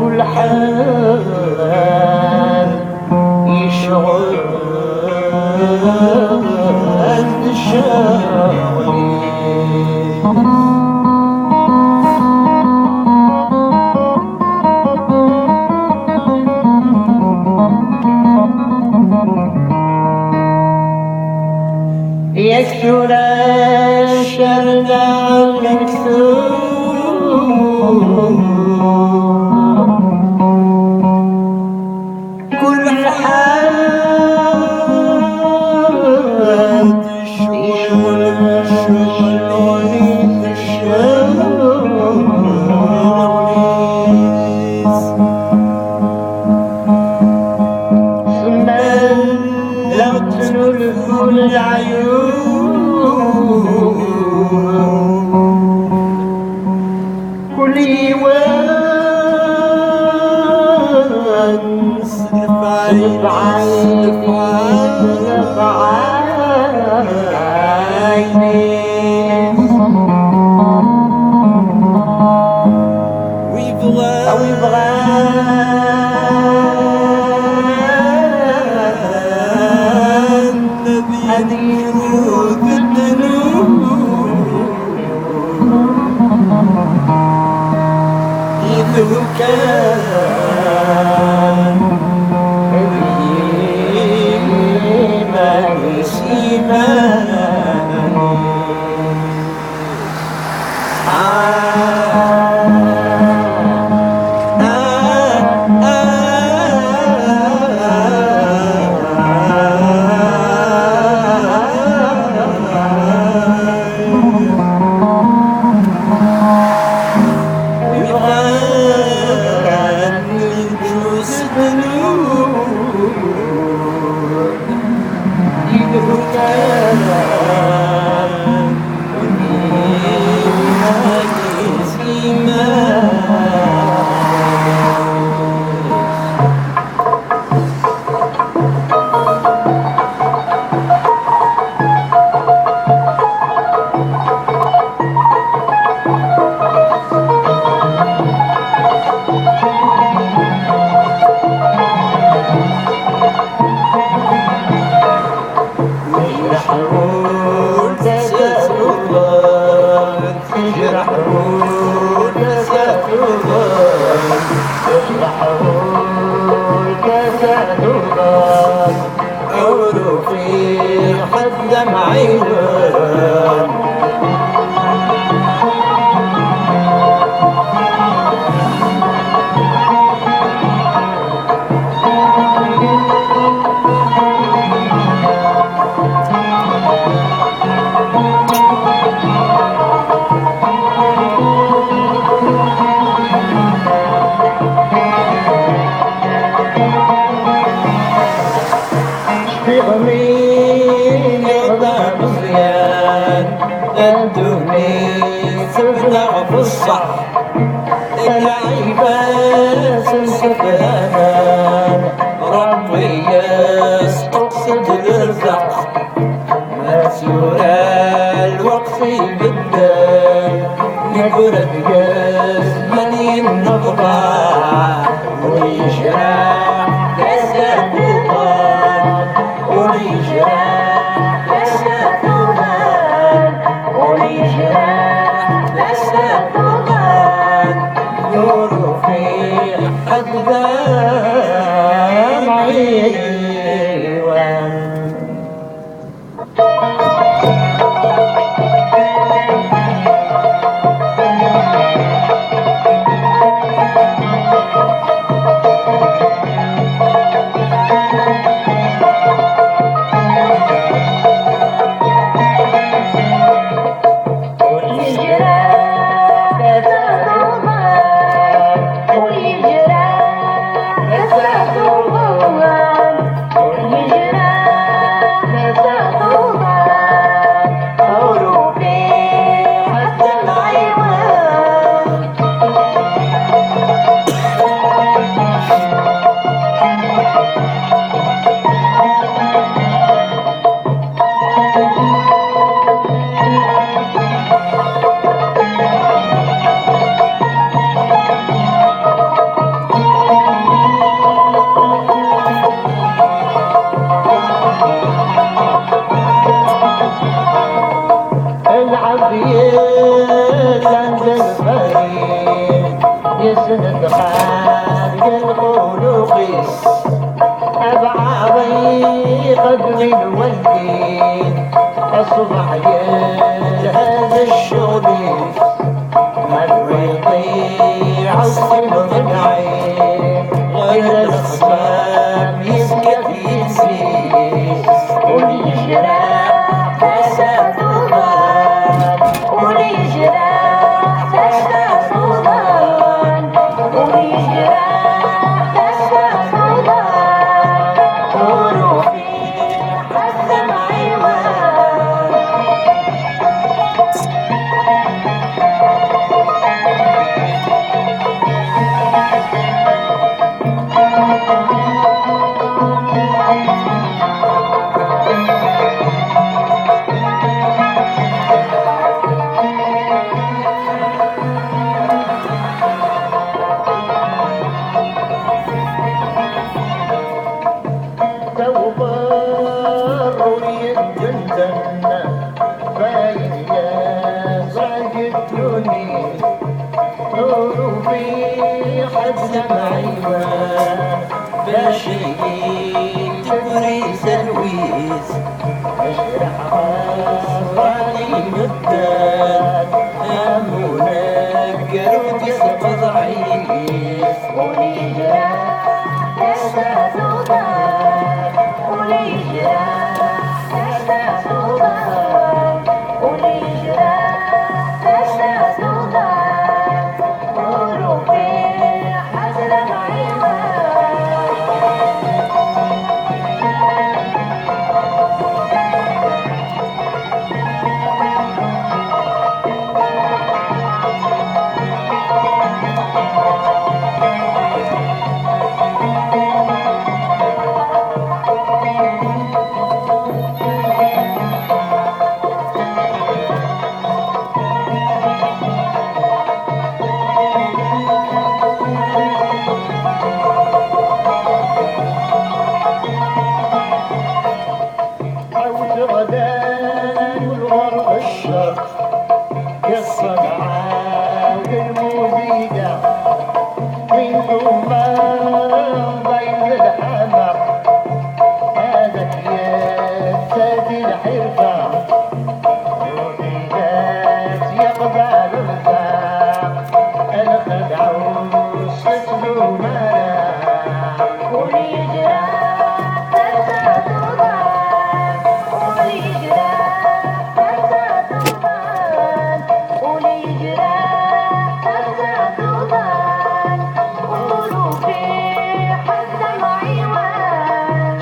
كل حال يشغل الشاوي يكثر الشر يكثر كل حال يشغل ثم لو تنول العيون كل يوان كان إيمان أولو في حد معين مين يرضى بصيان الدنيا تبلغ في الصح العباس سبحان ربي يستقصد الرزق مسؤول الوقت بالدم يقرب جاز من ينقضى ويشرح كسر الخارج الخلوقيس أبعضي قدر الولدين أصبح يجهز الشغليس ما يطيع الصبط العين غير الخصام يسكت ينسيس وليجرى فساد وضال وليجرى فساد وضال وليجرى فساد وضال وروحي حزم عيوان تبريز الويز اشرح راني مدان امونك قرود يسقط عيس وليجرى فساد وضال وليجرى فساد وضال وليجرى فساد وضال وروحي حزن عيوان غدان والغرب الشرق الصنعاء والموسيقى من ثم بين الحمر هذاك يا سادي الحرفة وفيات يقبل الفاق الخدع وصلت له مناع وليجرى فساد وضال وليجرى فساد وضال وليجرى فساد وضال وروحي حزم عيوان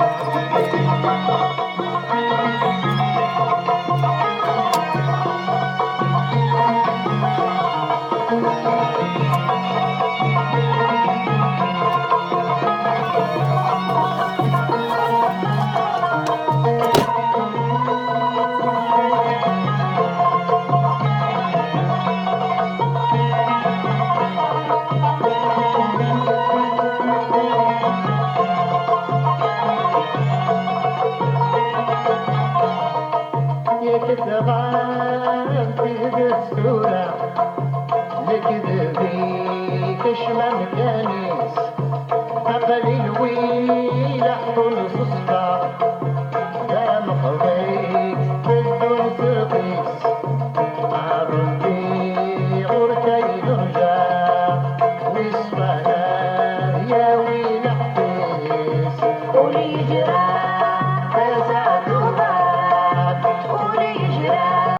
تغاب في السورة لكذبي كشمن كنيس أقل الويل أحطل صصفة